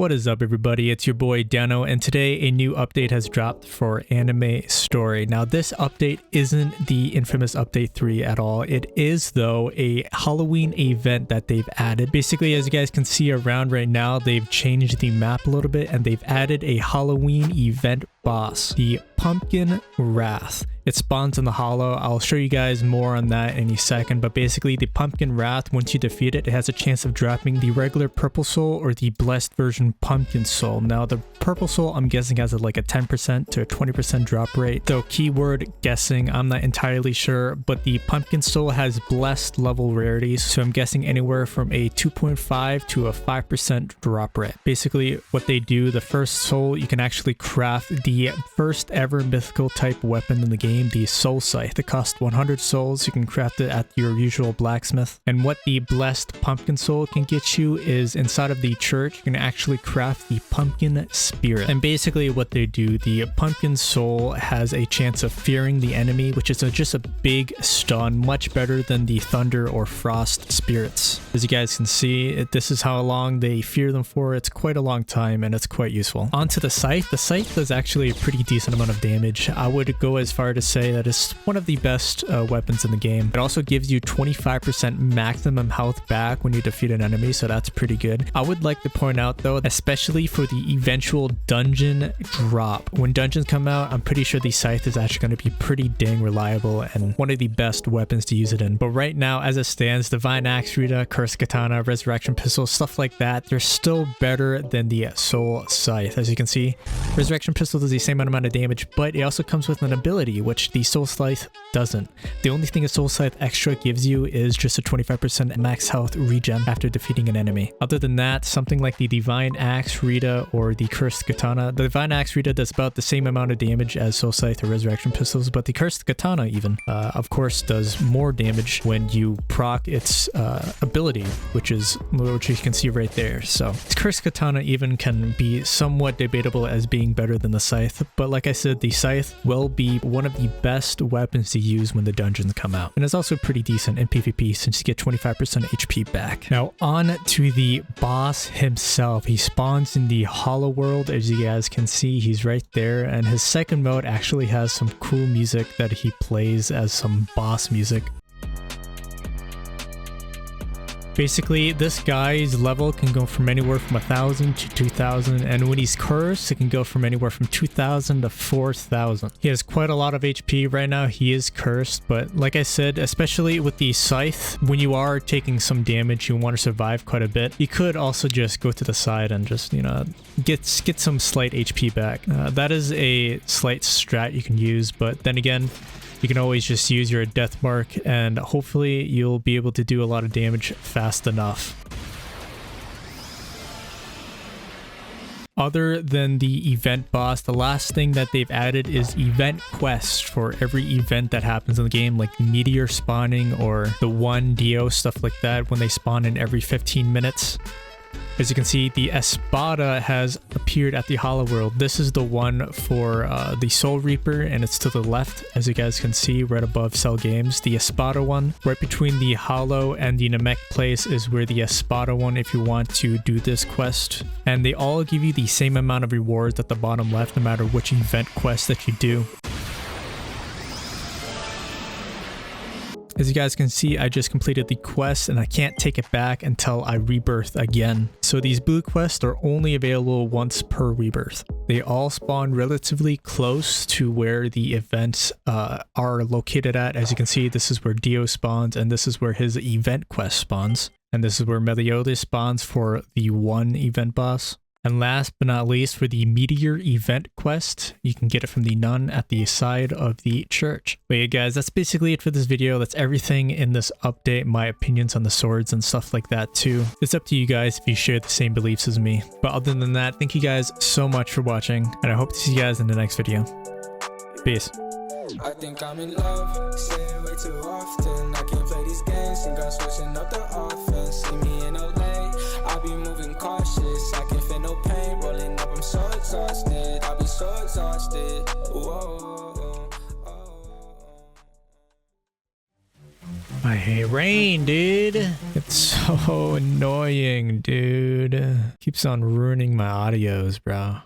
What is up, everybody? It's your boy Dano, and today a new update has dropped for Anime Story. Now, this update isn't the infamous update 3 at all. It is, though, a Halloween event that they've added. Basically, as you guys can see around right now, they've changed the map a little bit, and they've added a Halloween event boss, the Pumpkin Wrath. It spawns in the hollow. I'll show you guys more on that in a second, but basically the Pumpkin Wrath, once you defeat it, it has a chance of dropping the regular purple soul or the blessed version pumpkin soul. Now the purple soul, I'm guessing, has like a 10% to a 20% drop rate, though keyword guessing, I'm not entirely sure, but the pumpkin soul has blessed level rarities, so I'm guessing anywhere from a 2.5 to a 5% drop rate. Basically what they do, the first soul, you can actually craft the first ever mythical type weapon in the game, the soul scythe. It costs 100 souls. You can craft it at your usual blacksmith. And what the blessed pumpkin soul can get you is inside of the church, you can actually craft the pumpkin spirit. And basically what they do, the pumpkin soul has a chance of fearing the enemy, which is just a big stun, much better than the thunder or frost spirits. As you guys can see, this is how long they fear them for. It's quite a long time, and it's quite useful. Onto the scythe. The scythe does actually a pretty decent amount of damage. I would go as far to say that it's one of the best weapons in the game. It also gives you 25% maximum health back when you defeat an enemy, so that's pretty good. I would like to point out though, especially for the eventual dungeon drop, when dungeons come out, I'm pretty sure the scythe is actually going to be pretty dang reliable and one of the best weapons to use it in. But right now, as it stands, Divine Axe Rita, Cursed Katana, Resurrection Pistol, stuff like that, they're still better than the Soul Scythe. As you can see, Resurrection Pistol does the same amount of damage, but it also comes with an ability which the Soul Scythe doesn't. The only thing a Soul Scythe extra gives you is just a 25% max health regen after defeating an enemy. Other than that, something like the Divine Axe Rita or the Cursed Katana, the Divine Axe Rita does about the same amount of damage as Soul Scythe or Resurrection Pistols, but the Cursed Katana even, of course, does more damage when you proc its ability, which you can see right there. So Cursed Katana even can be somewhat debatable as being better than the Scythe, but like I said, the Scythe will be one of the best weapons to use when the dungeons come out, and it's also pretty decent in PvP since you get 25% HP back. Now on to the boss himself. He spawns in the hollow world. As you guys can see, he's right there, and his second mode actually has some cool music that he plays as some boss music. Basically, this guy's level can go from anywhere from 1,000 to 2,000, and when he's cursed, it can go from anywhere from 2,000 to 4,000. He has quite a lot of HP right now. He is cursed, but like I said, especially with the scythe, when you are taking some damage, you want to survive quite a bit. You could also just go to the side and just, you know, get some slight HP back. That is a slight strat you can use, but then again, you can always just use your death mark and hopefully you'll be able to do a lot of damage fast enough. Other than the event boss, the last thing that they've added is event quests for every event that happens in the game, like the meteor spawning or the one Dio, stuff like that, when they spawn in every 15 minutes. As you can see, the Espada has appeared at the Hollow World. This is the one for the Soul Reaper, and it's to the left, as you guys can see, right above Cell Games. The Espada one, right between the Hollow and the Namek place, is where the Espada one, if you want to do this quest. And they all give you the same amount of rewards at the bottom left, no matter which event quest that you do. As you guys can see, I just completed the quest and I can't take it back until I rebirth again. So these blue quests are only available once per rebirth. They all spawn relatively close to where the events are located at. As you can see, this is where Dio spawns, and this is where his event quest spawns. And this is where Meliodas spawns for the one event boss. And last but not least, for the Meteor event quest, you can get it from the nun at the side of the church. But yeah, guys, that's basically it for this video. That's everything in this update, my opinions on the swords and stuff like that too. It's up to you guys if you share the same beliefs as me. But other than that, thank you guys so much for watching, and I hope to see you guys in the next video. Peace. I think I'm in love, say it way too often. I can't play these games, and God switching up the offense. See me in LA, I'll be moving cautious. I can feel no pain rolling up, I'm so exhausted. I'll be so exhausted. Whoa. I hate rain, dude. It's so annoying, dude. Keeps on ruining my audios, bro.